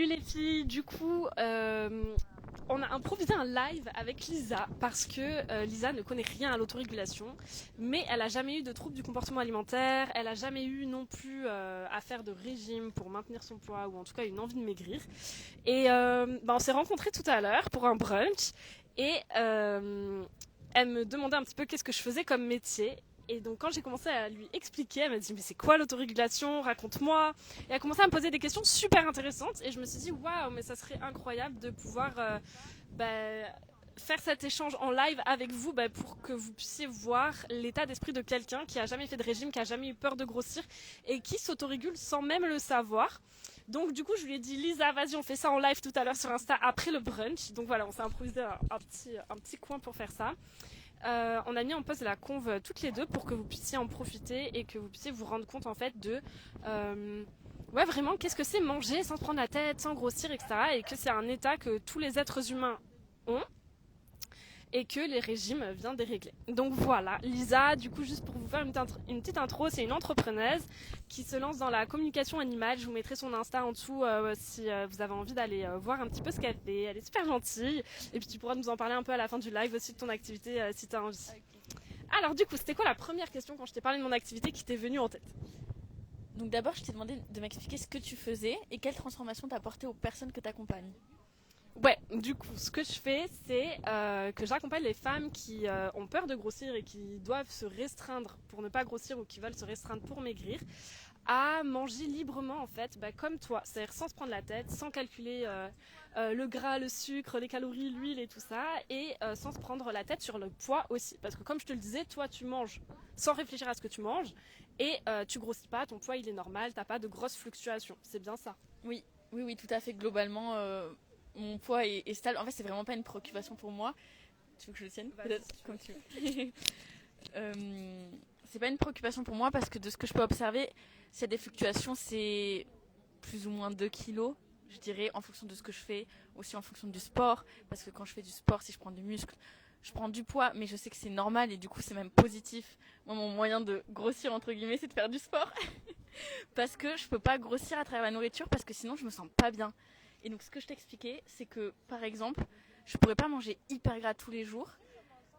Salut les filles, du coup, on a improvisé un live avec Lisa parce que Lisa ne connaît rien à l'autorégulation, mais elle a jamais eu de troubles du comportement alimentaire, elle a jamais eu non plus à faire de régime pour maintenir son poids ou en tout cas une envie de maigrir. Et on s'est rencontrés tout à l'heure pour un brunch et elle me demandait un petit peu qu'est-ce que je faisais comme métier. Et donc quand j'ai commencé à lui expliquer, elle m'a dit mais c'est quoi l'autorégulation, raconte-moi. Et elle a commencé à me poser des questions super intéressantes et je me suis dit waouh, mais ça serait incroyable de pouvoir faire cet échange en live avec vous pour que vous puissiez voir l'état d'esprit de quelqu'un qui a jamais fait de régime, qui a jamais eu peur de grossir et qui s'autorégule sans même le savoir. Donc du coup je lui ai dit Lisa, vas-y, on fait ça en live tout à l'heure sur Insta après le brunch. Donc voilà, on s'est improvisé un petit coin pour faire ça. On a mis en pause la conve toutes les deux pour que vous puissiez en profiter et que vous puissiez vous rendre compte en fait de ouais, vraiment qu'est-ce que c'est manger sans se prendre la tête, sans grossir, etc. Et que c'est un état que tous les êtres humains ont et que les régimes viennent dérégler. Donc voilà, Lisa, du coup, juste pour vous faire une petite intro, c'est une entrepreneuse qui se lance dans la communication animale. Je vous mettrai son Insta en dessous si vous avez envie d'aller voir un petit peu ce qu'elle fait. Elle est super gentille. Et puis tu pourras nous en parler un peu à la fin du live aussi de ton activité si tu as envie. Okay. Alors du coup, c'était quoi la première question quand je t'ai parlé de mon activité qui t'est venue en tête? Donc d'abord, je t'ai demandé de m'expliquer ce que tu faisais et quelle transformation t'as apporté aux personnes que t'accompagnes. Ouais, du coup, ce que je fais, c'est que j'accompagne les femmes qui ont peur de grossir et qui doivent se restreindre pour ne pas grossir ou qui veulent se restreindre pour maigrir, à manger librement en fait, comme toi, c'est-à-dire sans se prendre la tête, sans calculer le gras, le sucre, les calories, l'huile et tout ça, et sans se prendre la tête sur le poids aussi. Parce que comme je te le disais, toi tu manges sans réfléchir à ce que tu manges et tu grossis pas, ton poids il est normal, t'as pas de grosses fluctuations, c'est bien ça? Oui, oui, oui, tout à fait. Globalement, mon poids est stable. En fait, c'est vraiment pas une préoccupation pour moi. Tu veux que je le tienne? Peut-être, comme tu veux. C'est pas une préoccupation pour moi parce que de ce que je peux observer, s'il y a des fluctuations, c'est plus ou moins 2 kilos, je dirais, en fonction de ce que je fais, aussi en fonction du sport. Parce que quand je fais du sport, si je prends du muscle, je prends du poids, mais je sais que c'est normal et du coup c'est même positif. Moi, mon moyen de grossir, entre guillemets, c'est de faire du sport. Parce que je peux pas grossir à travers la nourriture parce que sinon je me sens pas bien. Et donc ce que je t'expliquais, c'est que par exemple, je pourrais pas manger hyper gras tous les jours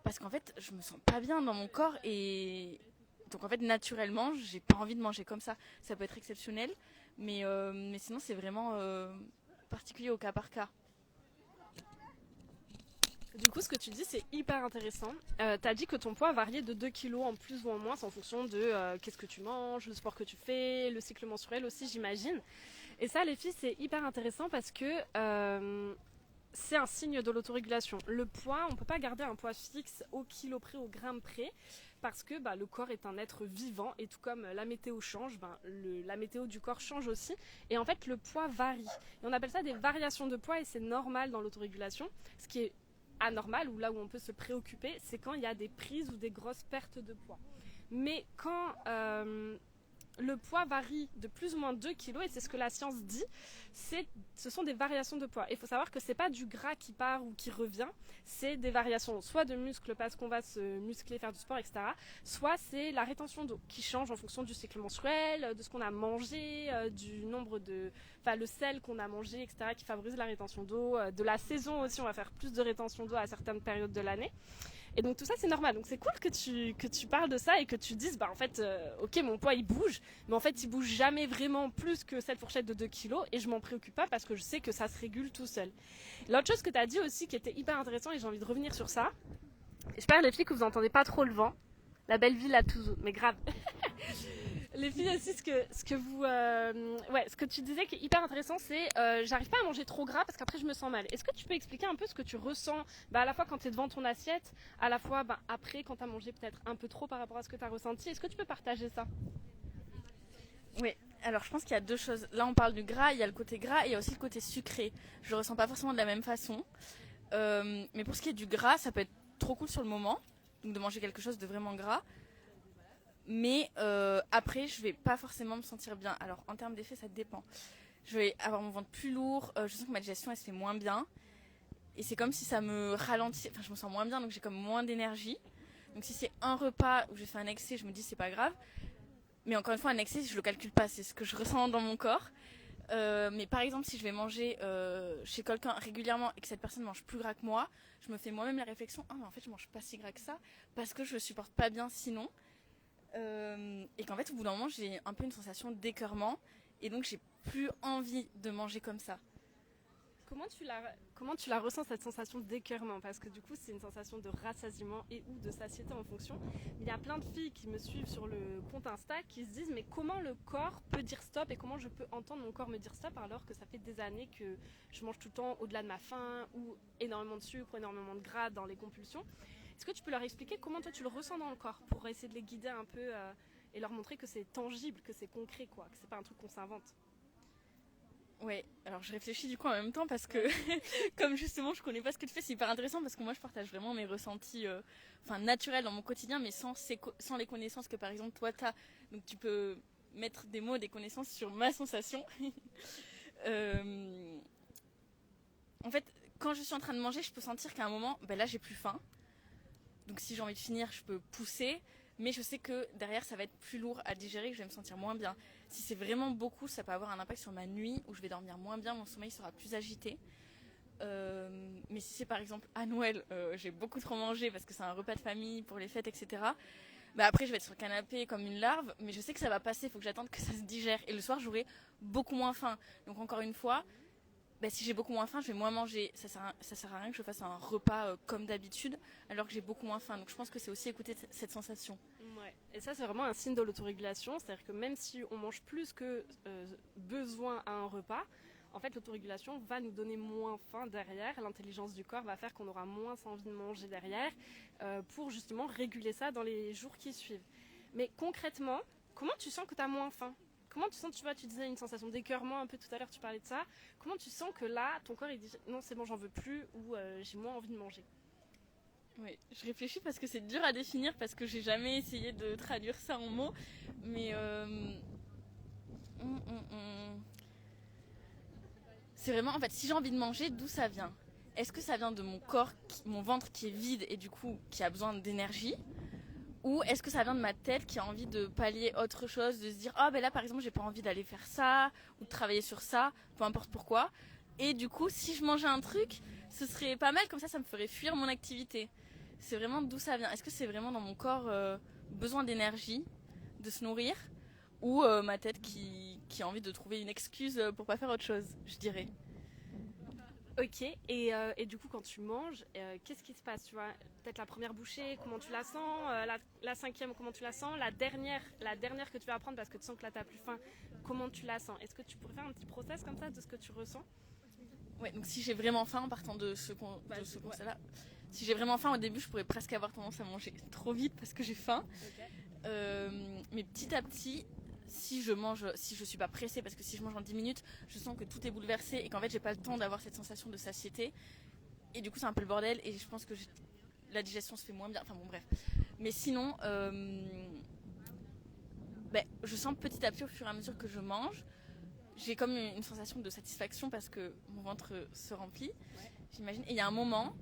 parce qu'en fait, je me sens pas bien dans mon corps et donc en fait naturellement, j'ai pas envie de manger comme ça. Ça peut être exceptionnel, mais sinon c'est vraiment particulier au cas par cas. Du coup, ce que tu dis, c'est hyper intéressant. T'as dit que ton poids variait de 2 kilos en plus ou en moins, c'est en fonction de qu'est-ce que tu manges, le sport que tu fais, le cycle menstruel aussi, j'imagine. Et ça, les filles, c'est hyper intéressant parce que c'est un signe de l'autorégulation. Le poids, on ne peut pas garder un poids fixe au kilo près, au gramme près, parce que le corps est un être vivant et tout comme la météo change, la météo du corps change aussi. Et en fait, le poids varie. Et on appelle ça des variations de poids et c'est normal dans l'autorégulation. Ce qui est anormal ou là où on peut se préoccuper, c'est quand il y a des prises ou des grosses pertes de poids. Mais quand le poids varie de plus ou moins 2 kilos, et c'est ce que la science dit, ce sont des variations de poids. Il faut savoir que ce n'est pas du gras qui part ou qui revient, c'est des variations soit de muscles parce qu'on va se muscler, faire du sport, etc. Soit c'est la rétention d'eau qui change en fonction du cycle menstruel, de ce qu'on a mangé, du nombre de... Enfin, le sel qu'on a mangé, etc., qui favorise la rétention d'eau. De la saison aussi, on va faire plus de rétention d'eau à certaines périodes de l'année. Et donc tout ça c'est normal, donc c'est cool que tu parles de ça et que tu dises en fait ok, mon poids il bouge, mais en fait il bouge jamais vraiment plus que cette fourchette de 2 kilos et je m'en préoccupe pas parce que je sais que ça se régule tout seul. L'autre chose que tu as dit aussi qui était hyper intéressant et j'ai envie de revenir sur ça, j'espère les filles que vous entendez pas trop le vent, la belle ville à Toulouse, mais grave. Les filles aussi, ce que tu disais qui est hyper intéressant, c'est j'arrive pas à manger trop gras parce qu'après je me sens mal. Est-ce que tu peux expliquer un peu ce que tu ressens à la fois quand tu es devant ton assiette, à la fois après quand tu as mangé peut-être un peu trop par rapport à ce que tu as ressenti? Est-ce que tu peux partager ça? Oui, alors je pense qu'il y a deux choses. Là on parle du gras, il y a le côté gras et il y a aussi le côté sucré. Je le ressens pas forcément de la même façon. Mais pour ce qui est du gras, ça peut être trop cool sur le moment, donc de manger quelque chose de vraiment gras. Mais après, je vais pas forcément me sentir bien. Alors, en termes d'effet, ça dépend. Je vais avoir mon ventre plus lourd. Je sens que ma digestion, elle se fait moins bien. Et c'est comme si ça me ralentit. Enfin, je me sens moins bien, donc j'ai comme moins d'énergie. Donc, si c'est un repas où j'ai fait un excès, je me dis c'est pas grave. Mais encore une fois, un excès, je le calcule pas. C'est ce que je ressens dans mon corps. Mais par exemple, si je vais manger chez quelqu'un régulièrement et que cette personne mange plus gras que moi, je me fais moi-même la réflexion, ah mais en fait je mange pas si gras que ça parce que je supporte pas bien sinon. Et qu'en fait au bout d'un moment j'ai un peu une sensation d'écœurement et donc j'ai plus envie de manger comme ça. Comment tu la ressens cette sensation d'écœurement? Parce que du coup c'est une sensation de rassasiement et ou de satiété en fonction. Il y a plein de filles qui me suivent sur le compte Insta qui se disent mais comment le corps peut dire stop et comment je peux entendre mon corps me dire stop alors que ça fait des années que je mange tout le temps au-delà de ma faim ou énormément de sucre, énormément de gras dans les compulsions. Est-ce que tu peux leur expliquer comment toi tu le ressens dans le corps pour essayer de les guider un peu et leur montrer que c'est tangible, que c'est concret quoi, que c'est pas un truc qu'on s'invente? Ouais, alors je réfléchis du coup en même temps parce que comme justement je connais pas ce que tu fais, c'est hyper intéressant parce que moi je partage vraiment mes ressentis naturels dans mon quotidien mais sans les connaissances que par exemple toi t'as. Donc tu peux mettre des mots, des connaissances sur ma sensation. En fait, quand je suis en train de manger, je peux sentir qu'à un moment, là j'ai plus faim. Donc si j'ai envie de finir, je peux pousser. Mais je sais que derrière, ça va être plus lourd à digérer, que je vais me sentir moins bien. Si c'est vraiment beaucoup, ça peut avoir un impact sur ma nuit, où je vais dormir moins bien, mon sommeil sera plus agité. Mais si c'est par exemple à Noël, j'ai beaucoup trop mangé parce que c'est un repas de famille pour les fêtes, etc. Après, je vais être sur le canapé comme une larve, mais je sais que ça va passer, il faut que j'attende que ça se digère. Et le soir, j'aurai beaucoup moins faim. Donc encore une fois, si j'ai beaucoup moins faim, je vais moins manger. Ça sert à rien que je fasse un repas comme d'habitude, alors que j'ai beaucoup moins faim. Donc je pense que c'est aussi écouter cette sensation. Ouais. Et ça, c'est vraiment un signe de l'autorégulation. C'est-à-dire que même si on mange plus que besoin à un repas, en fait, l'autorégulation va nous donner moins faim derrière. L'intelligence du corps va faire qu'on aura moins envie de manger derrière pour justement réguler ça dans les jours qui suivent. Mais concrètement, comment tu sens que tu as moins faim? Comment tu sens, tu disais une sensation d'écœurement un peu tout à l'heure, tu parlais de ça. Comment tu sens que là, ton corps, il dit non, c'est bon, j'en veux plus ou j'ai moins envie de manger? Oui, je réfléchis parce que c'est dur à définir parce que j'ai jamais essayé de traduire ça en mots. Mais c'est vraiment, en fait, si j'ai envie de manger, d'où ça vient? Est-ce que ça vient de mon corps, mon ventre qui est vide et du coup qui a besoin d'énergie? Ou est-ce que ça vient de ma tête qui a envie de pallier autre chose, de se dire là par exemple j'ai pas envie d'aller faire ça ou de travailler sur ça, peu importe pourquoi. Et du coup si je mangeais un truc, ce serait pas mal, comme ça me ferait fuir mon activité. C'est vraiment d'où ça vient. Est-ce que c'est vraiment dans mon corps besoin d'énergie, de se nourrir, ou ma tête qui a envie de trouver une excuse pour pas faire autre chose, je dirais. Ok, et du coup quand tu manges, qu'est-ce qui se passe? Tu vois, peut-être la première bouchée, comment tu la sens, la cinquième, comment tu la sens, la dernière que tu vas prendre parce que tu sens que là t'as plus faim, comment tu la sens? Est-ce que tu pourrais faire un petit process comme ça de ce que tu ressens? Ouais, donc si j'ai vraiment faim, en partant de ce constat-là, si j'ai vraiment faim au début, je pourrais presque avoir tendance à manger trop vite parce que j'ai faim. Okay. Mais petit à petit, si je suis pas pressée, parce que si je mange en 10 minutes, je sens que tout est bouleversé et qu'en fait j'ai pas le temps d'avoir cette sensation de satiété. Et du coup c'est un peu le bordel et je pense que la digestion se fait moins bien. Enfin bon bref. Mais sinon, je sens petit à petit au fur et à mesure que je mange, j'ai comme une sensation de satisfaction parce que mon ventre se remplit, j'imagine. Et il y a un moment,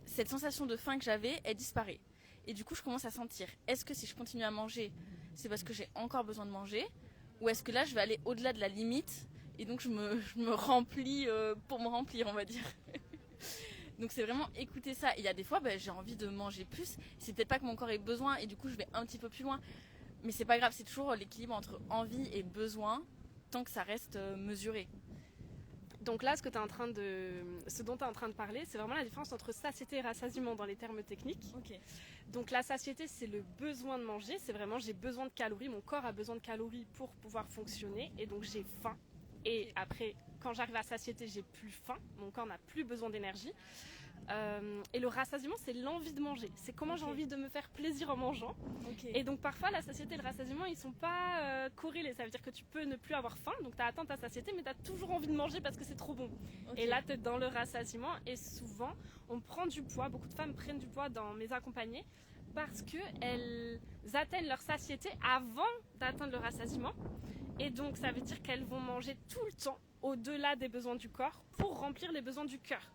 cette sensation de faim que j'avais, elle disparaît. Et du coup je commence à sentir, est-ce que si je continue à manger, c'est parce que j'ai encore besoin de manger, ou est-ce que là je vais aller au-delà de la limite et donc je me remplis pour me remplir, on va dire. Donc c'est vraiment écouter ça. Et il y a des fois j'ai envie de manger plus, c'est peut-être pas que mon corps ait besoin et du coup je vais un petit peu plus loin, mais c'est pas grave, c'est toujours l'équilibre entre envie et besoin tant que ça reste mesuré. Donc là, ce dont tu es en train de parler, c'est vraiment la différence entre satiété et rassasiement dans les termes techniques. Okay. Donc la satiété, c'est le besoin de manger, c'est vraiment j'ai besoin de calories, mon corps a besoin de calories pour pouvoir fonctionner et donc j'ai faim. Et après, quand j'arrive à satiété, j'ai plus faim, mon corps n'a plus besoin d'énergie. Et le rassasiement, c'est l'envie de manger. C'est comment j'ai envie de me faire plaisir en mangeant. Okay. Et donc parfois, la satiété et le rassasiement, ils sont pas corrélés. Ça veut dire que tu peux ne plus avoir faim, donc tu as atteint ta satiété, mais tu as toujours envie de manger parce que c'est trop bon. Okay. Et là, tu es dans le rassasiement. Et souvent, on prend du poids. Beaucoup de femmes prennent du poids dans mes accompagnés parce qu'elles atteignent leur satiété avant d'atteindre le rassasiement. Et donc, ça veut dire qu'elles vont manger tout le temps au-delà des besoins du corps pour remplir les besoins du cœur.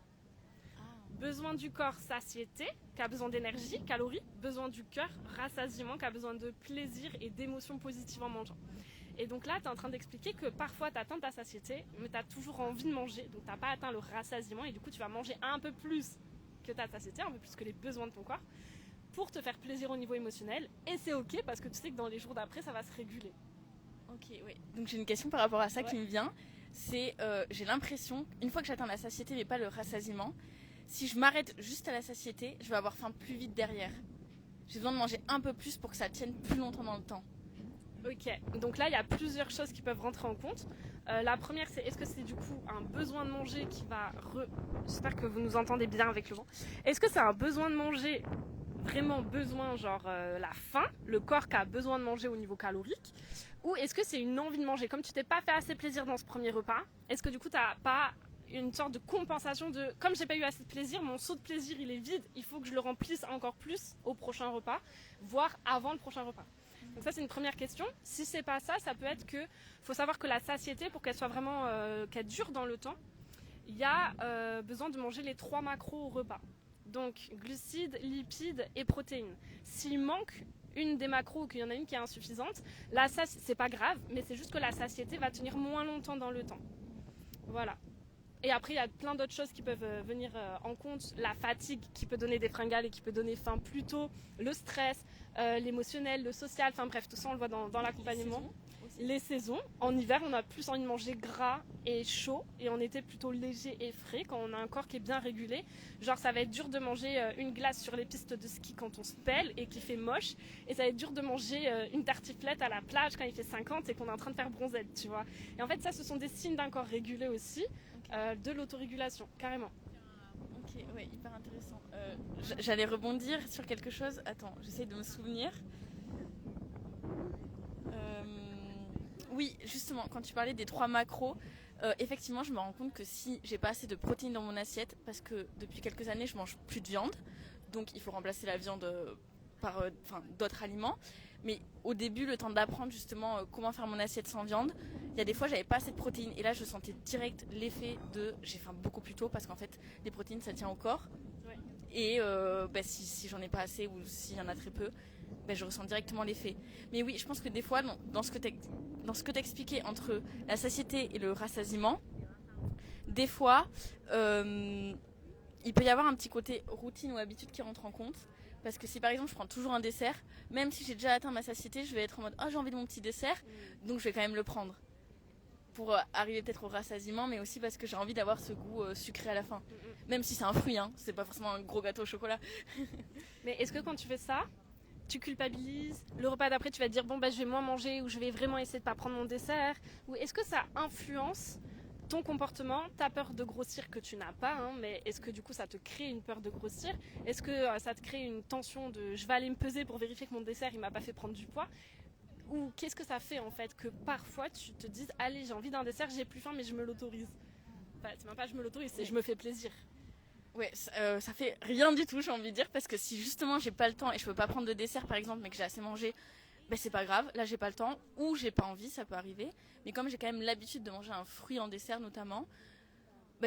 Besoin du corps, satiété, qui a besoin d'énergie, calories. Besoin du cœur, rassasiement, qui a besoin de plaisir et d'émotions positives en mangeant. Et donc là, tu es en train d'expliquer que parfois tu atteins ta satiété, mais tu as toujours envie de manger, donc tu n'as pas atteint le rassasiement, et du coup tu vas manger un peu plus que ta satiété, un peu plus que les besoins de ton corps, pour te faire plaisir au niveau émotionnel. Et c'est ok parce que tu sais que dans les jours d'après, ça va se réguler. Ok, oui. Donc j'ai une question par rapport à ça qui me vient. C'est, j'ai l'impression, une fois que j'atteins la satiété, mais pas le rassasiement, si je m'arrête juste à la satiété, je vais avoir faim plus vite derrière. J'ai besoin de manger un peu plus pour que ça tienne plus longtemps dans le temps. Ok, donc là il y a plusieurs choses qui peuvent rentrer en compte. La première, c'est est-ce que c'est du coup un besoin de manger qui va... J'espère que vous nous entendez bien avec le vent. Est-ce que c'est un besoin de manger, vraiment besoin, genre la faim, le corps qui a besoin de manger au niveau calorique, ou est-ce que c'est une envie de manger? Comme tu t'es pas fait assez plaisir dans ce premier repas, est-ce que du coup tu n'as pas une sorte de compensation de comme j'ai pas eu assez de plaisir, mon seau de plaisir il est vide, il faut que je le remplisse encore plus au prochain repas, voire avant le prochain repas. Donc ça c'est une première question. Si c'est pas ça, ça peut être que faut savoir que la satiété, pour qu'elle soit vraiment qu'elle dure dans le temps, il y a besoin de manger les 3 macros au repas. Donc glucides, lipides et protéines. S'il manque une des macros ou qu'il y en a une qui est insuffisante, là ça c'est pas grave, mais c'est juste que la satiété va tenir moins longtemps dans le temps. Voilà. Et après, il y a plein d'autres choses qui peuvent venir en compte. La fatigue qui peut donner des fringales et qui peut donner faim plus tôt. Le stress, l'émotionnel, le social. Enfin bref, tout ça, on le voit dans l'accompagnement. Les saisons. En hiver, on a plus envie de manger gras et chaud. Et en été, plutôt léger et frais quand on a un corps qui est bien régulé. Genre, ça va être dur de manger une glace sur les pistes de ski quand on se pèle et qu'il fait moche. Et ça va être dur de manger une tartiflette à la plage quand il fait 50 et qu'on est en train de faire bronzette, tu vois. Et en fait, ça, ce sont des signes d'un corps régulé aussi. De l'autorégulation, carrément. Ok, ouais, hyper intéressant. J'allais rebondir sur quelque chose. Attends, j'essaie de me souvenir. Oui, justement, quand tu parlais des 3 macros, effectivement, je me rends compte que si j'ai pas assez de protéines dans mon assiette, parce que depuis quelques années, je mange plus de viande, donc il faut remplacer la viande par d'autres aliments. Mais au début, le temps d'apprendre justement comment faire mon assiette sans viande, il y a des fois, j'avais pas assez de protéines. Et là, je sentais direct l'effet de j'ai faim beaucoup plus tôt parce qu'en fait, les protéines, ça tient au corps. Ouais. Et si j'en ai pas assez ou s'il y en a très peu, je ressens directement l'effet. Mais oui, je pense que des fois, dans ce que tu expliquais entre la satiété et le rassasiement, des fois, il peut y avoir un petit côté routine ou habitude qui rentre en compte. Parce que si par exemple je prends toujours un dessert, même si j'ai déjà atteint ma satiété, je vais être en mode j'ai envie de mon petit dessert, donc je vais quand même le prendre. Pour arriver peut-être au rassasiement, mais aussi parce que j'ai envie d'avoir ce goût sucré à la fin. Même si c'est un fruit, hein, c'est pas forcément un gros gâteau au chocolat. Mais est-ce que quand tu fais ça, tu culpabilises? Le repas d'après, tu vas te dire je vais moins manger ou je vais vraiment essayer de pas prendre mon dessert? Ou est-ce que ça influence ton comportement, ta peur de grossir que tu n'as pas, hein, mais est-ce que du coup ça te crée une peur de grossir? Est-ce que ça te crée une tension de je vais aller me peser pour vérifier que mon dessert il m'a pas fait prendre du poids? Ou qu'est-ce que ça fait en fait que parfois tu te dises allez j'ai envie d'un dessert, j'ai plus faim mais je me l'autorise? Enfin, c'est même pas je me l'autorise, c'est je me fais plaisir. Ouais, ça fait rien du tout j'ai envie de dire, parce que si justement j'ai pas le temps et je peux pas prendre de dessert par exemple mais que j'ai assez mangé, c'est pas grave, là j'ai pas le temps, ou j'ai pas envie, ça peut arriver. Mais comme j'ai quand même l'habitude de manger un fruit en dessert notamment,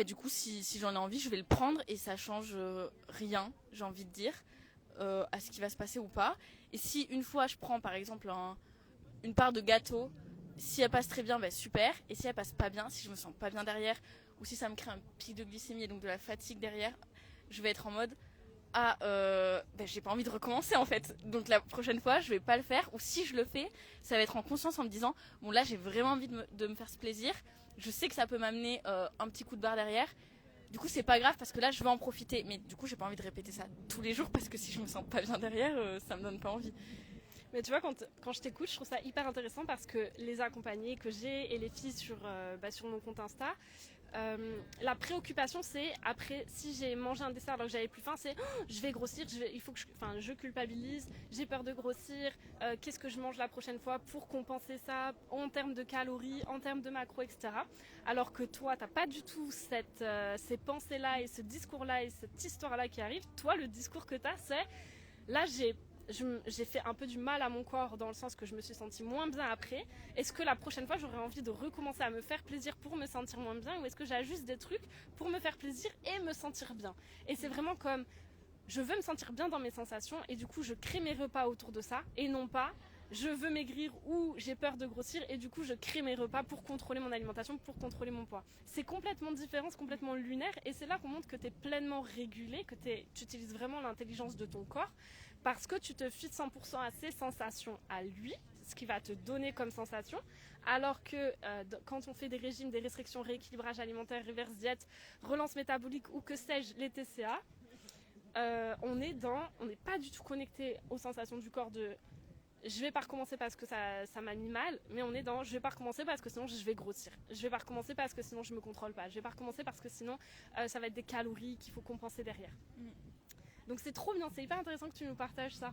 du coup si j'en ai envie, je vais le prendre et ça change rien, j'ai envie de dire, à ce qui va se passer ou pas. Et si une fois je prends par exemple une part de gâteau, si elle passe très bien, super. Et si elle passe pas bien, si je me sens pas bien derrière, ou si ça me crée un pic de glycémie et donc de la fatigue derrière, je vais être en mode j'ai pas envie de recommencer en fait, donc la prochaine fois je vais pas le faire, ou si je le fais ça va être en conscience en me disant bon là j'ai vraiment envie de me faire ce plaisir, je sais que ça peut m'amener un petit coup de barre derrière, du coup c'est pas grave parce que là je vais en profiter, mais du coup j'ai pas envie de répéter ça tous les jours parce que si je me sens pas bien derrière ça me donne pas envie. Mais tu vois, quand je t'écoute, je trouve ça hyper intéressant parce que les accompagnés que j'ai et les filles sur mon compte Insta, la préoccupation c'est après si j'ai mangé un dessert alors que j'avais plus faim, c'est je vais grossir, il faut que je culpabilise, j'ai peur de grossir, qu'est-ce que je mange la prochaine fois pour compenser ça en termes de calories, en termes de macros, etc. Alors que toi t'as pas du tout ces pensées là et ce discours là et cette histoire là qui arrive. Toi le discours que t'as c'est là j'ai fait un peu du mal à mon corps dans le sens que je me suis sentie moins bien après. Est-ce que la prochaine fois j'aurais envie de recommencer à me faire plaisir pour me sentir moins bien, ou est-ce que j'ajuste des trucs pour me faire plaisir et me sentir bien? Et c'est vraiment comme je veux me sentir bien dans mes sensations et du coup je crée mes repas autour de ça et non pas je veux maigrir ou j'ai peur de grossir et du coup je crée mes repas pour contrôler mon alimentation, pour contrôler mon poids. C'est complètement différent, c'est complètement lunaire et c'est là qu'on montre que tu es pleinement régulé, que tu utilises vraiment l'intelligence de ton corps parce que tu te fies 100% à ses sensations à lui, ce qui va te donner comme sensation, alors que quand on fait des régimes, des restrictions, rééquilibrage alimentaire, reverse diète, relance métabolique ou que sais-je, les TCA, on n'est pas du tout connecté aux sensations du corps de je vais pas recommencer parce que ça m'a mis mal, mais on est dans je vais pas recommencer parce que sinon je vais grossir. Je vais pas recommencer parce que sinon je me contrôle pas. Je vais pas recommencer parce que sinon ça va être des calories qu'il faut compenser derrière. Donc c'est trop bien, c'est hyper intéressant que tu nous partages ça.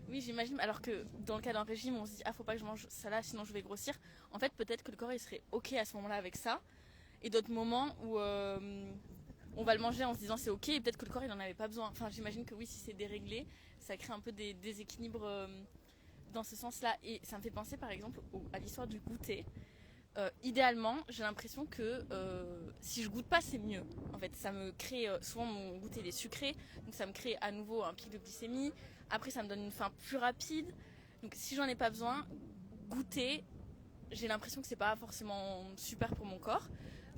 Oui, j'imagine. Alors que dans le cas d'un régime, on se dit faut pas que je mange ça là, sinon je vais grossir. En fait, peut-être que le corps il serait ok à ce moment-là avec ça, et d'autres moments où on va le manger en se disant c'est ok, et peut-être que le corps il en avait pas besoin. Enfin, j'imagine que oui, si c'est déréglé, ça crée un peu des déséquilibres dans ce sens-là. Et ça me fait penser par exemple à l'histoire du goûter. Idéalement, j'ai l'impression que si je goûte pas, c'est mieux. En fait, ça me crée souvent mon goûter il est sucré, donc ça me crée à nouveau un pic de glycémie. Après, ça me donne une faim plus rapide. Donc, si j'en ai pas besoin, goûter, j'ai l'impression que c'est pas forcément super pour mon corps.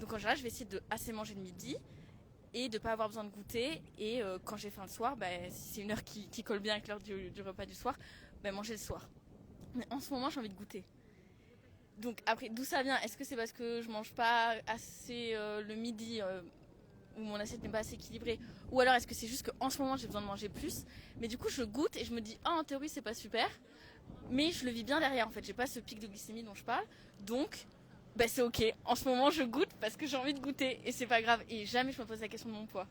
Donc, en général, je vais essayer de assez manger le midi et de pas avoir besoin de goûter. Et quand j'ai faim le soir, si c'est une heure qui colle bien avec l'heure du repas du soir, manger le soir. Mais en ce moment, j'ai envie de goûter. Donc après, d'où ça vient? Est-ce que c'est parce que je mange pas assez le midi où mon assiette n'est pas assez équilibrée? Ou alors est-ce que c'est juste qu'en ce moment j'ai besoin de manger plus? Mais du coup je goûte et je me dis en théorie c'est pas super, mais je le vis bien derrière en fait. J'ai pas ce pic de glycémie dont je parle, donc c'est ok. En ce moment je goûte parce que j'ai envie de goûter et c'est pas grave. Et jamais je me pose la question de mon poids.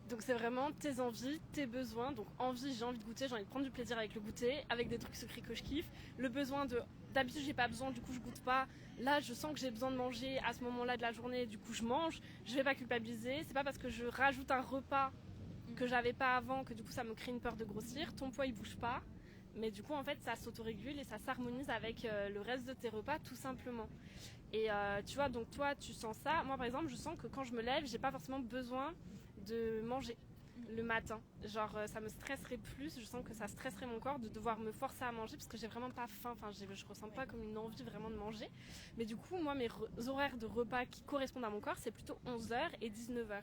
Donc c'est vraiment tes envies, tes besoins. Donc envie, j'ai envie de goûter, j'ai envie de prendre du plaisir avec le goûter, avec des trucs sucrés que je kiffe. Le besoin d'habitude j'ai pas besoin, du coup je goûte pas. Là je sens que j'ai besoin de manger à ce moment-là de la journée, du coup je mange. Je vais pas culpabiliser. C'est pas parce que je rajoute un repas que j'avais pas avant que du coup ça me crée une peur de grossir. Ton poids il bouge pas, mais du coup en fait ça s'autorégule et ça s'harmonise avec le reste de tes repas tout simplement. Et tu vois, donc toi tu sens ça. Moi par exemple je sens que quand je me lève j'ai pas forcément besoin de manger le matin, genre ça me stresserait plus, je sens que ça stresserait mon corps de devoir me forcer à manger parce que j'ai vraiment pas faim, je ressens pas comme une envie vraiment de manger, mais du coup moi mes horaires de repas qui correspondent à mon corps c'est plutôt 11h et 19h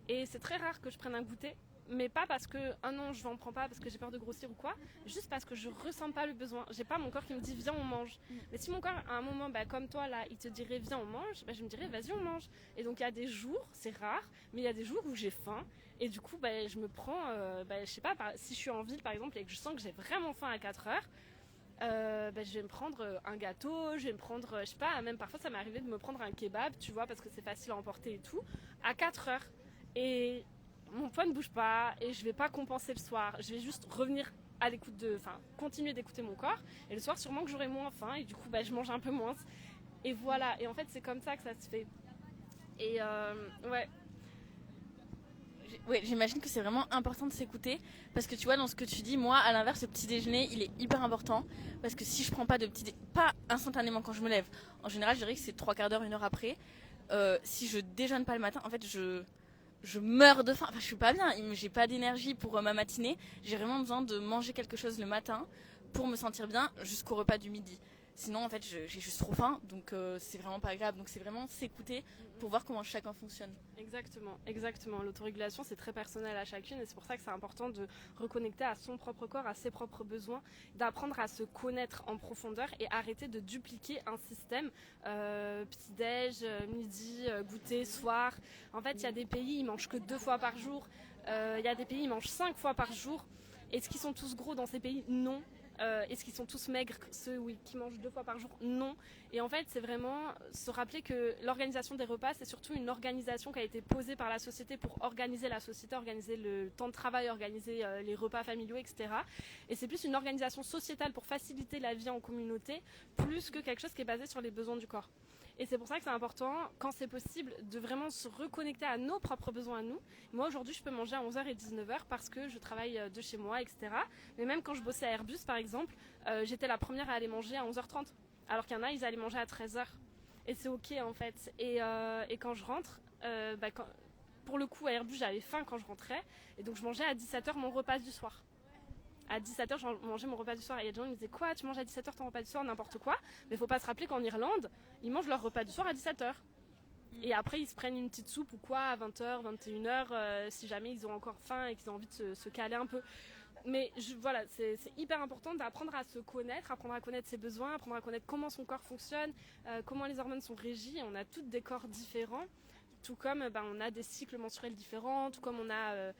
et c'est très rare que je prenne un goûter, mais pas parce que non je n'en prends pas parce que j'ai peur de grossir ou quoi, juste parce que je ressens pas le besoin, j'ai pas mon corps qui me dit viens on mange. Mais si mon corps à un moment comme toi là il te dirait viens on mange, je me dirais vas-y on mange. Et donc il y a des jours, c'est rare, mais il y a des jours où j'ai faim et du coup je me prends je sais pas, si je suis en ville par exemple et que je sens que j'ai vraiment faim à 4h, je vais me prendre un gâteau, je vais me prendre, je sais pas, même parfois ça m'est arrivé de me prendre un kebab, tu vois, parce que c'est facile à emporter et tout, à 4h. Et mon poids ne bouge pas et je vais pas compenser le soir. Je vais juste revenir à l'écoute continuer d'écouter mon corps. Et le soir, sûrement que j'aurai moins faim et du coup, je mange un peu moins. Et voilà. Et en fait, c'est comme ça que ça se fait. Et Ouais, j'imagine que c'est vraiment important de s'écouter parce que tu vois dans ce que tu dis, moi à l'inverse le petit déjeuner il est hyper important parce que si je prends pas de petit déjeuner, pas instantanément quand je me lève, en général je dirais que c'est 3/4 d'heure, 1 heure après, si je déjeune pas le matin, en fait je meurs de faim, je suis pas bien, j'ai pas d'énergie pour ma matinée, j'ai vraiment besoin de manger quelque chose le matin pour me sentir bien jusqu'au repas du midi. Sinon en fait j'ai juste trop faim, donc c'est vraiment pas agréable. Donc c'est vraiment s'écouter pour voir comment chacun fonctionne. Exactement. L'autorégulation c'est très personnel à chacune et c'est pour ça que c'est important de reconnecter à son propre corps, à ses propres besoins, d'apprendre à se connaître en profondeur et arrêter de dupliquer un système petit-déj, midi, goûter, soir. En fait il y a des pays ils mangent que 2 fois par jour, il y a des pays ils mangent 5 fois par jour. Est-ce qu'ils sont tous gros dans ces pays? Non. Est-ce qu'ils sont tous maigres, ceux qui mangent 2 fois par jour? Non. Et en fait, c'est vraiment se rappeler que l'organisation des repas, c'est surtout une organisation qui a été posée par la société pour organiser la société, organiser le temps de travail, organiser les repas familiaux, etc. Et c'est plus une organisation sociétale pour faciliter la vie en communauté, plus que quelque chose qui est basé sur les besoins du corps. Et c'est pour ça que c'est important, quand c'est possible, de vraiment se reconnecter à nos propres besoins à nous. Moi, aujourd'hui, je peux manger à 11h et 19h parce que je travaille de chez moi, etc. Mais même quand je bossais à Airbus, par exemple, j'étais la première à aller manger à 11h30. Alors qu'il y en a, ils allaient manger à 13h. Et c'est OK, en fait. Et quand je rentre, pour le coup, à Airbus, j'avais faim quand je rentrais. Et donc, je mangeais à 17h mon repas du soir. à 17h, je mangeais mon repas du soir. Et il y a des gens qui me disaient, quoi, tu manges à 17h ton repas du soir, n'importe quoi. Mais il faut pas se rappeler qu'en Irlande, ils mangent leur repas du soir à 17h. Et après, ils se prennent une petite soupe ou quoi à 20h, 21h, si jamais ils ont encore faim et qu'ils ont envie de se caler un peu. Mais voilà, c'est hyper important d'apprendre à se connaître, apprendre à connaître ses besoins, apprendre à connaître comment son corps fonctionne, comment les hormones sont régies. On a toutes des corps différents, tout comme on a des cycles menstruels différents, tout comme on a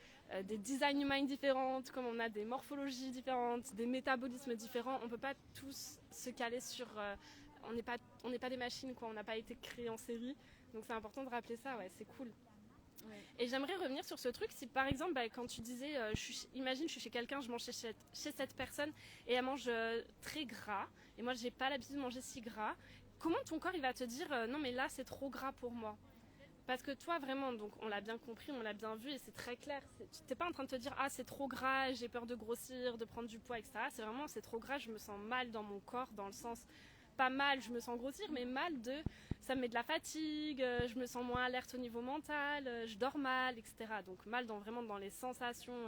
des design humains différents, tout comme on a des morphologies différentes, des métabolismes différents. On ne peut pas tous se caler sur... on n'est pas des machines, quoi. On n'a pas été créés en série. Donc c'est important de rappeler ça, ouais, c'est cool. Ouais. Et j'aimerais revenir sur ce truc, si par exemple, quand tu disais, imagine je suis chez quelqu'un, je mange chez cette personne et elle mange très gras, et moi j'ai pas l'habitude de manger si gras, comment ton corps il va te dire, non mais là c'est trop gras pour moi? Parce que toi vraiment, donc on l'a bien compris, on l'a bien vu et c'est très clair, tu n'es pas en train de te dire, ah c'est trop gras, j'ai peur de grossir, de prendre du poids, etc. C'est vraiment, c'est trop gras, je me sens mal dans mon corps, dans le sens, pas mal, je me sens grossir, mais mal de... ça me met de la fatigue, je me sens moins alerte au niveau mental, je dors mal, etc. Donc mal vraiment dans les sensations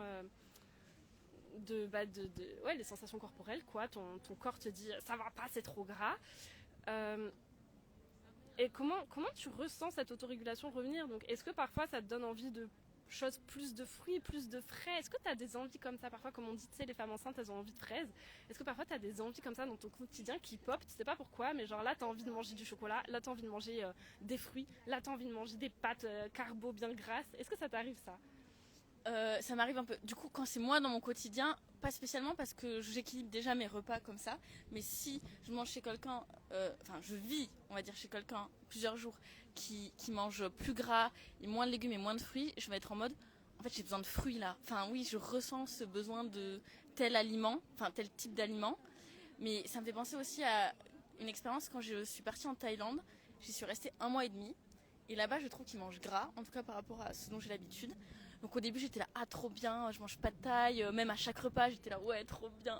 ouais, les sensations corporelles, quoi. Ton corps te dit ça va pas, c'est trop gras. Et comment tu ressens cette autorégulation revenir? Donc est-ce que parfois ça te donne envie de choses, plus de fruits, plus de frais? Est-ce que tu as des envies comme ça parfois, comme on dit, tu sais, les femmes enceintes elles ont envie de fraises? Est-ce que parfois tu as des envies comme ça dans ton quotidien qui pop, tu sais pas pourquoi, mais genre là tu as envie de manger du chocolat, là tu as envie de manger des fruits, là tu as envie de manger des pâtes carbo bien grasses? Est-ce que ça t'arrive ça? Ça m'arrive un peu. Du coup, quand c'est moi dans mon quotidien, pas spécialement parce que j'équilibre déjà mes repas comme ça. Mais si je mange chez quelqu'un, je vis, on va dire, chez quelqu'un plusieurs jours qui mange plus gras et moins de légumes et moins de fruits, je vais être en mode, en fait, j'ai besoin de fruits là. Enfin, oui, je ressens ce besoin de tel aliment, enfin, tel type d'aliment. Mais ça me fait penser aussi à une expérience quand je suis partie en Thaïlande. J'y suis restée 1 mois et demi. Et là-bas, je trouve qu'ils mangent gras, en tout cas par rapport à ce dont j'ai l'habitude. Donc au début j'étais là, ah trop bien, je mange pas de thaï, même à chaque repas j'étais là, ouais trop bien.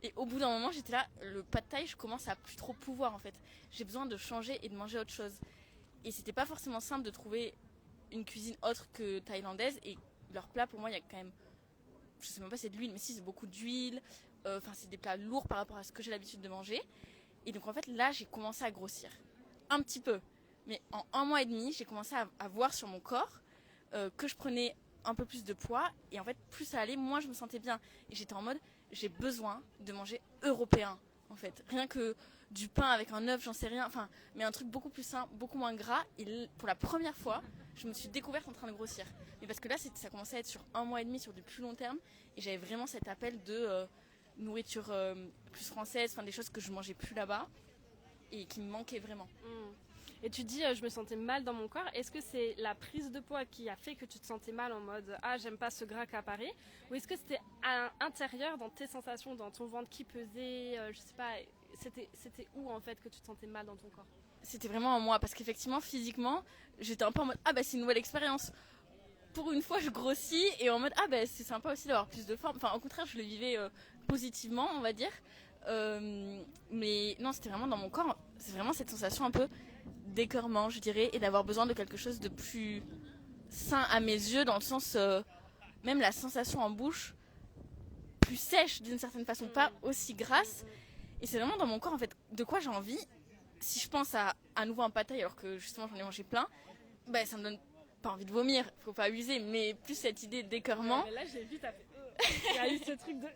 Et au bout d'un moment j'étais là, le pad thaï je commence à plus trop pouvoir en fait. J'ai besoin de changer et de manger autre chose. Et c'était pas forcément simple de trouver une cuisine autre que thaïlandaise. Et leur plat pour moi il y a quand même, je sais même pas si c'est de l'huile, mais si c'est beaucoup d'huile. Enfin c'est des plats lourds par rapport à ce que j'ai l'habitude de manger. Et donc en fait là j'ai commencé à grossir. Un petit peu. Mais en 1 mois et demi j'ai commencé à voir sur mon corps que je prenais un peu plus de poids et en fait plus ça allait, moins je me sentais bien et j'étais en mode j'ai besoin de manger européen en fait, rien que du pain avec un œuf, j'en sais rien, enfin mais un truc beaucoup plus sain, beaucoup moins gras. Et pour la première fois je me suis découverte en train de grossir, mais parce que là ça commençait à être sur 1 mois et demi, sur du plus long terme, et j'avais vraiment cet appel de nourriture plus française, enfin des choses que je mangeais plus là-bas et qui me manquaient vraiment. Et tu dis, je me sentais mal dans mon corps. Est-ce que c'est la prise de poids qui a fait que tu te sentais mal en mode, ah, j'aime pas ce gras qu'apparaît? Ou est-ce que c'était à l'intérieur, dans tes sensations, dans ton ventre qui pesait, je sais pas, c'était où en fait que tu te sentais mal dans ton corps? C'était vraiment en moi, parce qu'effectivement, physiquement, j'étais un peu en mode, ah bah c'est une nouvelle expérience. Pour une fois, je grossis, et en mode, ah bah c'est sympa aussi d'avoir plus de forme. Enfin, au contraire, je le vivais positivement, on va dire. Mais non, c'était vraiment dans mon corps, c'est vraiment cette sensation un peu d'écœurement, je dirais, et d'avoir besoin de quelque chose de plus sain à mes yeux, dans le sens, même la sensation en bouche, plus sèche d'une certaine façon, pas aussi grasse. Et c'est vraiment dans mon corps, en fait, de quoi j'ai envie. Si je pense à nouveau un pad thaï, alors que justement j'en ai mangé plein, bah, ça me donne pas envie de vomir, faut pas abuser, mais plus cette idée d'écœurement. Ouais, mais là j'ai vu, t'as fait il y a eu ce truc de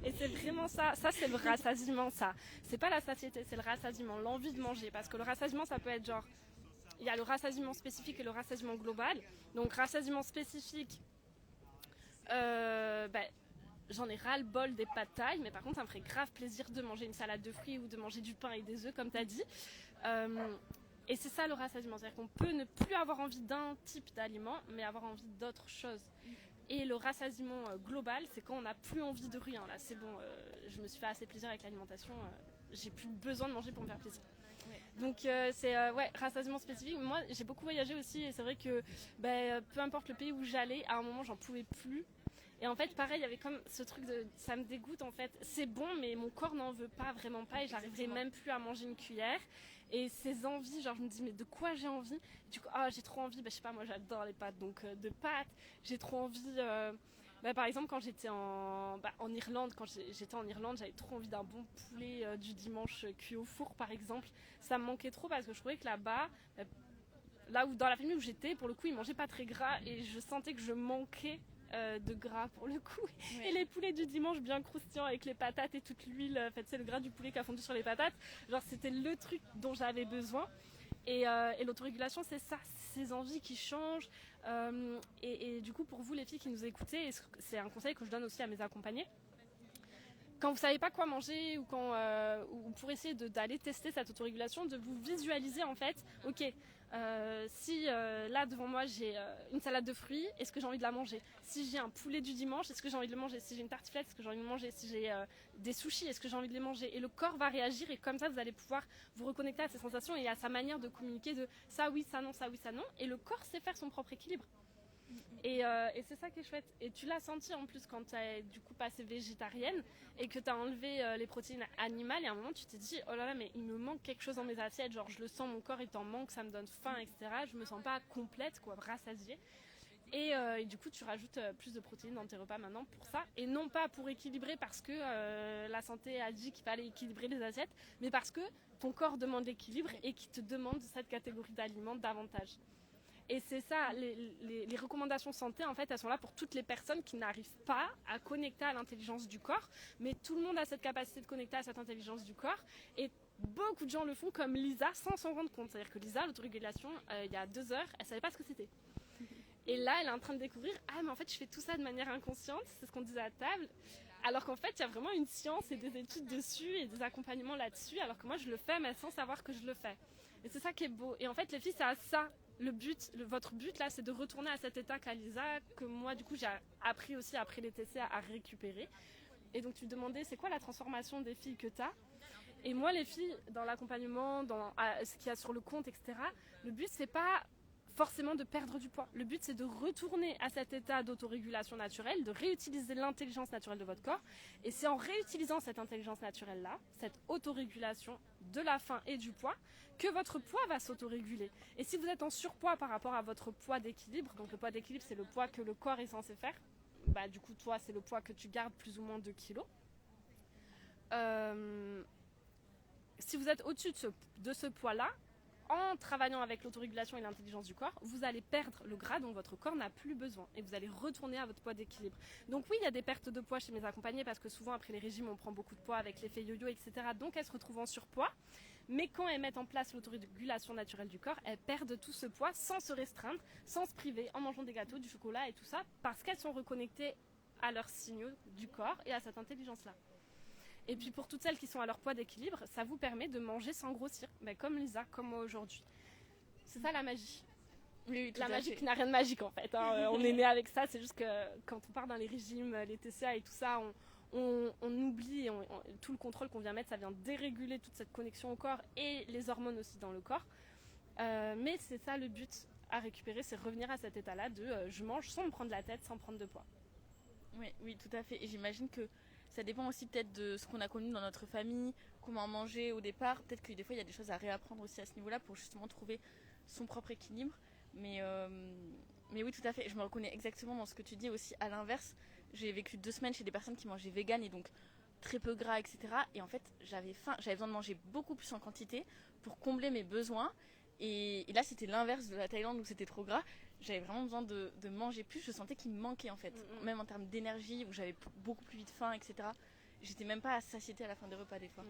et c'est vraiment ça c'est le rassasiement, ça c'est pas la satiété, c'est le rassasiement, l'envie de manger, parce que le rassasiement ça peut être genre, il y a le rassasiement spécifique et le rassasiement global. Donc rassasiement spécifique, j'en ai ras le bol des pad thaï, mais par contre ça me ferait grave plaisir de manger une salade de fruits ou de manger du pain et des œufs comme t'as dit. Et c'est ça le rassasiement, c'est-à-dire qu'on peut ne plus avoir envie d'un type d'aliment, mais avoir envie d'autre chose. Et le rassasiement global, c'est quand on n'a plus envie de rien. Là, c'est bon, je me suis fait assez plaisir avec l'alimentation, j'ai plus besoin de manger pour me faire plaisir. Ouais. Donc c'est rassasiement spécifique. Moi, j'ai beaucoup voyagé aussi, et c'est vrai que peu importe le pays où j'allais, à un moment, j'en pouvais plus. Et en fait, pareil, il y avait comme ce truc de, ça me dégoûte en fait. C'est bon, mais mon corps n'en veut pas, vraiment pas, et j'arriverai même plus à manger une cuillère. Et ces envies, genre je me dis mais de quoi j'ai envie? Du coup, j'ai trop envie, je sais pas, moi j'adore les pâtes, donc de pâtes. J'ai trop envie Bah, par exemple, quand j'étais en Irlande, j'étais en Irlande, j'avais trop envie d'un bon poulet du dimanche cuit au four, par exemple. Ça me manquait trop parce que je trouvais que là-bas, là où dans la famille où j'étais, pour le coup, ils mangeaient pas très gras et je sentais que je manquais de gras pour le coup. Oui. Et les poulets du dimanche bien croustillants avec les patates et toute l'huile, en fait, c'est le gras du poulet qui a fondu sur les patates. Genre, c'était le truc dont j'avais besoin. Et l'autorégulation, c'est ça, ces envies qui changent. Et du coup, pour vous, les filles qui nous écoutez, c'est un conseil que je donne aussi à mes accompagnés. Quand vous savez pas quoi manger ou pour essayer d'aller tester cette autorégulation, de vous visualiser en fait, ok, si là devant moi j'ai une salade de fruits, est-ce que j'ai envie de la manger? Si j'ai un poulet du dimanche, est-ce que j'ai envie de le manger? Si j'ai une tartiflette, est-ce que j'ai envie de le manger? Si j'ai des sushis, est-ce que j'ai envie de les manger? Et le corps va réagir et comme ça vous allez pouvoir vous reconnecter à ces sensations et à sa manière de communiquer de ça oui, ça non, ça oui, ça non. Et le corps sait faire son propre équilibre. Et c'est ça qui est chouette. Et tu l'as senti en plus quand tu as du coup passé végétarienne et que tu as enlevé les protéines animales. Et à un moment, tu t'es dit, oh là là, mais il me manque quelque chose dans mes assiettes. Genre, je le sens, mon corps, il t'en manque, ça me donne faim, etc. Je me sens pas complète, quoi, rassasiée. Et du coup, tu rajoutes plus de protéines dans tes repas maintenant pour ça. Et non pas pour équilibrer parce que la santé a dit qu'il fallait équilibrer les assiettes, mais parce que ton corps demande l'équilibre et qu'il te demande cette catégorie d'aliments davantage. Et c'est ça, les recommandations santé, en fait, elles sont là pour toutes les personnes qui n'arrivent pas à connecter à l'intelligence du corps. Mais tout le monde a cette capacité de connecter à cette intelligence du corps. Et beaucoup de gens le font comme Lisa sans s'en rendre compte. C'est-à-dire que Lisa, l'autorégulation, il y a 2 heures, elle ne savait pas ce que c'était. Et là, elle est en train de découvrir, ah mais en fait, je fais tout ça de manière inconsciente, c'est ce qu'on disait à table. Alors qu'en fait, il y a vraiment une science et des études dessus et des accompagnements là-dessus. Alors que moi, je le fais, mais sans savoir que je le fais. Et c'est ça qui est beau. Et en fait, les filles, c'est à ça. Votre but là, c'est de retourner à cet état qu'a Lisa, que moi du coup j'ai appris aussi après les TC à récupérer. Et donc tu me demandais c'est quoi la transformation des filles que tu as. Et moi les filles, dans l'accompagnement, dans ce qu'il y a sur le compte, etc., le but c'est pas forcément de perdre du poids. Le but c'est de retourner à cet état d'autorégulation naturelle, de réutiliser l'intelligence naturelle de votre corps. Et c'est en réutilisant cette intelligence naturelle là, cette autorégulation de la faim et du poids, que votre poids va s'autoréguler. Et si vous êtes en surpoids par rapport à votre poids d'équilibre, donc le poids d'équilibre c'est le poids que le corps est censé faire, bah du coup toi c'est le poids que tu gardes plus ou moins 2 kilos. Si vous êtes au-dessus de ce poids-là, en travaillant avec l'autorégulation et l'intelligence du corps, vous allez perdre le gras dont votre corps n'a plus besoin et vous allez retourner à votre poids d'équilibre. Donc oui, il y a des pertes de poids chez mes accompagnées parce que souvent après les régimes, on prend beaucoup de poids avec l'effet yo-yo, etc. Donc elles se retrouvent en surpoids. Mais quand elles mettent en place l'autorégulation naturelle du corps, elles perdent tout ce poids sans se restreindre, sans se priver, en mangeant des gâteaux, du chocolat et tout ça, parce qu'elles sont reconnectées à leurs signaux du corps et à cette intelligence-là. Et puis pour toutes celles qui sont à leur poids d'équilibre, ça vous permet de manger sans grossir, comme Lisa, comme moi aujourd'hui. C'est ça la magie. Oui, la magie qui n'a rien de magique en fait. Hein. On est né avec ça, c'est juste que quand on part dans les régimes, les TCA et tout ça, on oublie tout le contrôle qu'on vient mettre, ça vient déréguler toute cette connexion au corps et les hormones aussi dans le corps. Mais c'est ça le but à récupérer, c'est revenir à cet état-là de je mange sans me prendre la tête, sans prendre de poids. Oui, tout à fait. Et j'imagine que ça dépend aussi peut-être de ce qu'on a connu dans notre famille, comment manger au départ. Peut-être que des fois il y a des choses à réapprendre aussi à ce niveau-là pour justement trouver son propre équilibre. Mais oui, tout à fait. Je me reconnais exactement dans ce que tu dis aussi. À l'inverse, j'ai vécu 2 semaines chez des personnes qui mangeaient vegan et donc très peu gras, etc. Et en fait, j'avais faim, j'avais besoin de manger beaucoup plus en quantité pour combler mes besoins. Et là, c'était l'inverse de la Thaïlande où c'était trop gras. J'avais vraiment besoin de manger plus. Je sentais qu'il me manquait en fait. Même en termes d'énergie, où j'avais beaucoup plus vite faim, etc. J'étais même pas à satiété à la fin des repas des fois.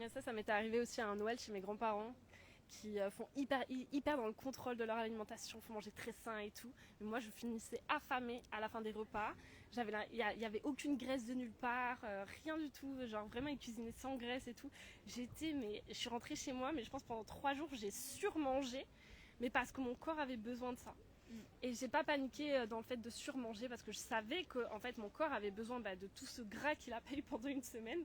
Et ça m'était arrivé aussi à un Noël chez mes grands-parents qui font hyper dans le contrôle de leur alimentation, faut manger très sain et tout. Mais moi, je finissais affamée à la fin des repas. Il y avait aucune graisse de nulle part, rien du tout. Genre vraiment, ils cuisinaient sans graisse et tout. Je suis rentrée chez moi, mais je pense pendant 3 jours, j'ai surmangé, mais parce que mon corps avait besoin de ça. Et j'ai pas paniqué dans le fait de surmanger parce que je savais que en fait mon corps avait besoin de tout ce gras qu'il a pas eu pendant une semaine.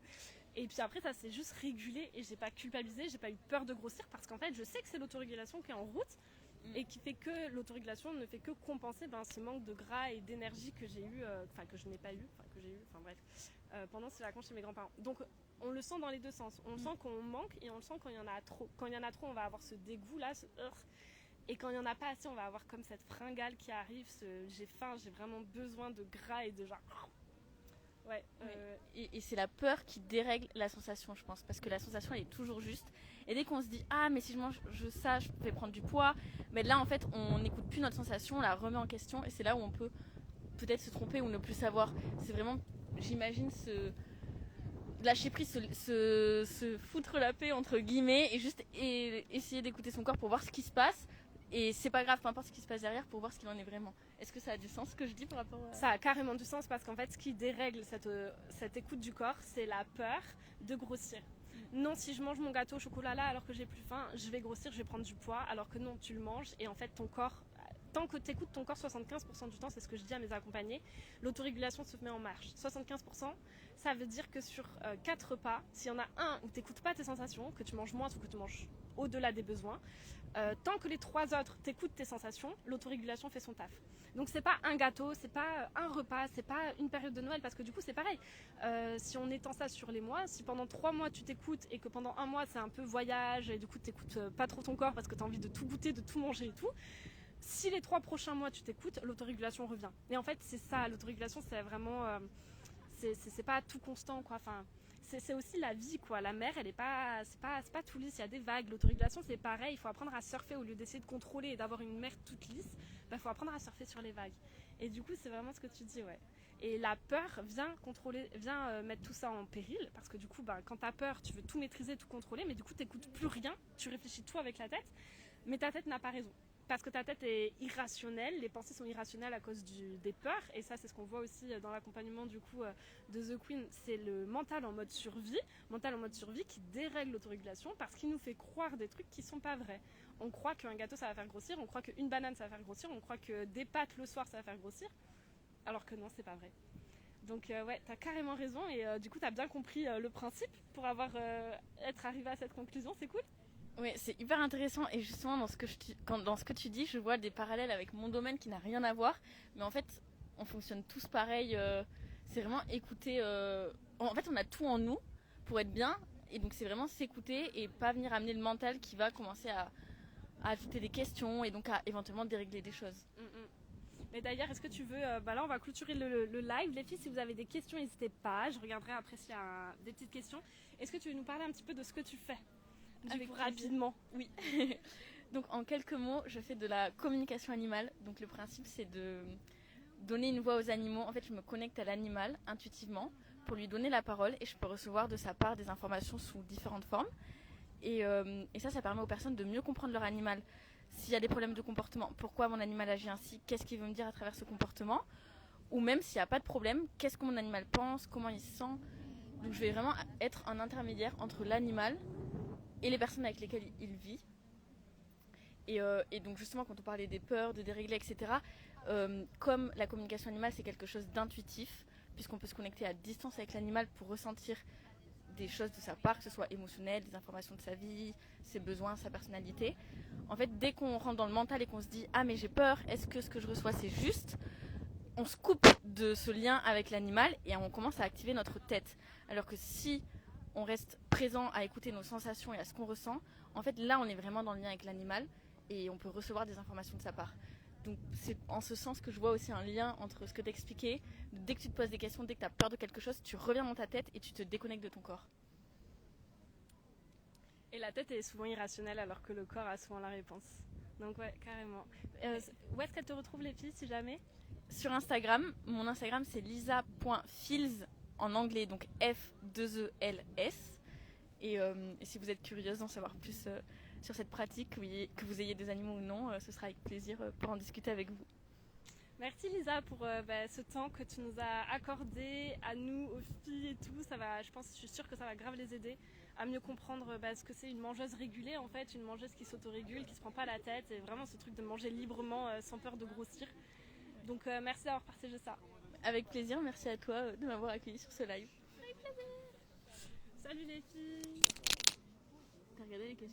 Et puis après ça s'est juste régulé et j'ai pas culpabilisé, j'ai pas eu peur de grossir parce qu'en fait je sais que c'est l'autorégulation qui est en route et qui fait que l'autorégulation ne fait que compenser ce manque de gras et d'énergie que j'ai eu, que je n'ai pas eu, pendant ces vacances chez mes grands-parents. Donc on le sent dans les deux sens, on sent qu'on manque et on le sent quand il y en a trop. Quand il y en a trop, on va avoir ce dégoût là, ce Et quand il n'y en a pas assez, on va avoir comme cette fringale qui arrive, j'ai faim, j'ai vraiment besoin de gras et de genre... Ouais. Et c'est la peur qui dérègle la sensation, je pense, parce que la sensation elle est toujours juste. Et dès qu'on se dit ah mais si je mange ça, je vais prendre du poids, mais là en fait on n'écoute plus notre sensation, on la remet en question et c'est là où on peut peut-être se tromper ou ne plus savoir. C'est vraiment, j'imagine, lâcher prise, se foutre la paix entre guillemets et juste essayer d'écouter son corps pour voir ce qui se passe. Et c'est pas grave, peu importe ce qui se passe derrière, pour voir ce qu'il en est vraiment. Est-ce que ça a du sens ce que je dis par rapport à... Ça a carrément du sens parce qu'en fait, ce qui dérègle cette écoute du corps, c'est la peur de grossir. Non, si je mange mon gâteau au chocolat là alors que j'ai plus faim, je vais grossir, je vais prendre du poids. Alors que non, tu le manges et en fait, ton corps, tant que tu écoutes ton corps 75% du temps, c'est ce que je dis à mes accompagnés, l'autorégulation se met en marche. 75%, ça veut dire que sur 4 repas, s'il y en a un où tu n'écoutes pas tes sensations, que tu manges moins ou que tu manges au-delà des besoins, tant que les 3 autres t'écoutent tes sensations, l'autorégulation fait son taf. Donc c'est pas un gâteau, c'est pas un repas, c'est pas une période de Noël, parce que du coup c'est pareil. Si on étend ça sur les mois, si pendant 3 mois tu t'écoutes et que pendant un mois c'est un peu voyage et du coup t'écoutes pas trop ton corps parce que t'as envie de tout goûter, de tout manger et tout, si les 3 prochains mois tu t'écoutes, l'autorégulation revient. Et en fait c'est ça, l'autorégulation c'est vraiment... c'est pas tout constant quoi, enfin... C'est aussi la vie quoi, la mer elle est pas, c'est pas tout lisse, il y a des vagues, l'autorégulation c'est pareil, il faut apprendre à surfer au lieu d'essayer de contrôler et d'avoir une mer toute lisse, il faut apprendre à surfer sur les vagues. Et du coup c'est vraiment ce que tu dis, ouais. Et la peur vient mettre tout ça en péril, parce que du coup quand t'as peur tu veux tout maîtriser, tout contrôler, mais du coup t'écoutes plus rien, tu réfléchis tout avec la tête, mais ta tête n'a pas raison. Parce que ta tête est irrationnelle, les pensées sont irrationnelles à cause des peurs, et ça c'est ce qu'on voit aussi dans l'accompagnement du coup de The Queen, c'est le mental en mode survie qui dérègle l'autorégulation parce qu'il nous fait croire des trucs qui sont pas vrais. On croit qu'un gâteau ça va faire grossir, on croit qu'une banane ça va faire grossir, on croit que des pâtes le soir ça va faire grossir, alors que non c'est pas vrai. Donc ouais, t'as carrément raison, et du coup t'as bien compris le principe pour être arrivé à cette conclusion, c'est cool. Oui, c'est hyper intéressant et justement dans ce que tu dis, je vois des parallèles avec mon domaine qui n'a rien à voir, mais en fait, on fonctionne tous pareil. C'est vraiment écouter. En fait, on a tout en nous pour être bien, et donc c'est vraiment s'écouter et pas venir amener le mental qui va commencer à ajouter des questions et donc à éventuellement dérégler des choses. Mais d'ailleurs, est-ce que tu veux... là, on va clôturer le live. Les filles, si vous avez des questions, n'hésitez pas. Je regarderai après s'il y a des petites questions. Est-ce que tu veux nous parler un petit peu de ce que tu fais? Rapidement. Oui. Donc en quelques mots, je fais de la communication animale. Donc le principe c'est de donner une voix aux animaux. En fait, je me connecte à l'animal intuitivement pour lui donner la parole et je peux recevoir de sa part des informations sous différentes formes. Et ça permet aux personnes de mieux comprendre leur animal. S'il y a des problèmes de comportement, pourquoi mon animal agit ainsi, qu'est-ce qu'il veut me dire à travers ce comportement, ou même s'il n'y a pas de problème, qu'est-ce que mon animal pense, comment il se sent. Donc je vais vraiment être un intermédiaire entre l'animal et les personnes avec lesquelles il vit. Et donc justement quand on parlait des peurs, de dérégler, etc., comme la communication animale c'est quelque chose d'intuitif, puisqu'on peut se connecter à distance avec l'animal pour ressentir des choses de sa part, que ce soit émotionnel, des informations de sa vie, ses besoins, sa personnalité. En fait, dès qu'on rentre dans le mental et qu'on se dit « Ah mais j'ai peur, est-ce que ce que je reçois c'est juste ?», on se coupe de ce lien avec l'animal et on commence à activer notre tête. Alors que si on reste présent à écouter nos sensations et à ce qu'on ressent, en fait là on est vraiment dans le lien avec l'animal et on peut recevoir des informations de sa part. Donc c'est en ce sens que je vois aussi un lien entre ce que t'expliquais. Dès que tu te poses des questions, dès que tu as peur de quelque chose, tu reviens dans ta tête et tu te déconnectes de ton corps. Et la tête est souvent irrationnelle alors que le corps a souvent la réponse. Donc ouais, carrément. Où est-ce qu'elle te retrouve les filles si jamais? Sur Instagram, mon Instagram c'est lisa.fils en anglais, donc F2ELS. Et si vous êtes curieuse d'en savoir plus sur cette pratique, que vous ayez des animaux ou non, ce sera avec plaisir pour en discuter avec vous. Merci Lisa pour ce temps que tu nous as accordé à nous, aux filles et tout. Ça va, je suis sûre que ça va grave les aider à mieux comprendre ce que c'est une mangeuse régulée en fait, une mangeuse qui s'autorégule, qui se prend pas la tête, et vraiment ce truc de manger librement sans peur de grossir. Donc merci d'avoir partagé ça. Avec plaisir, merci à toi de m'avoir accueilli sur ce live. Avec plaisir. Salut les filles. T'as regardé les questions?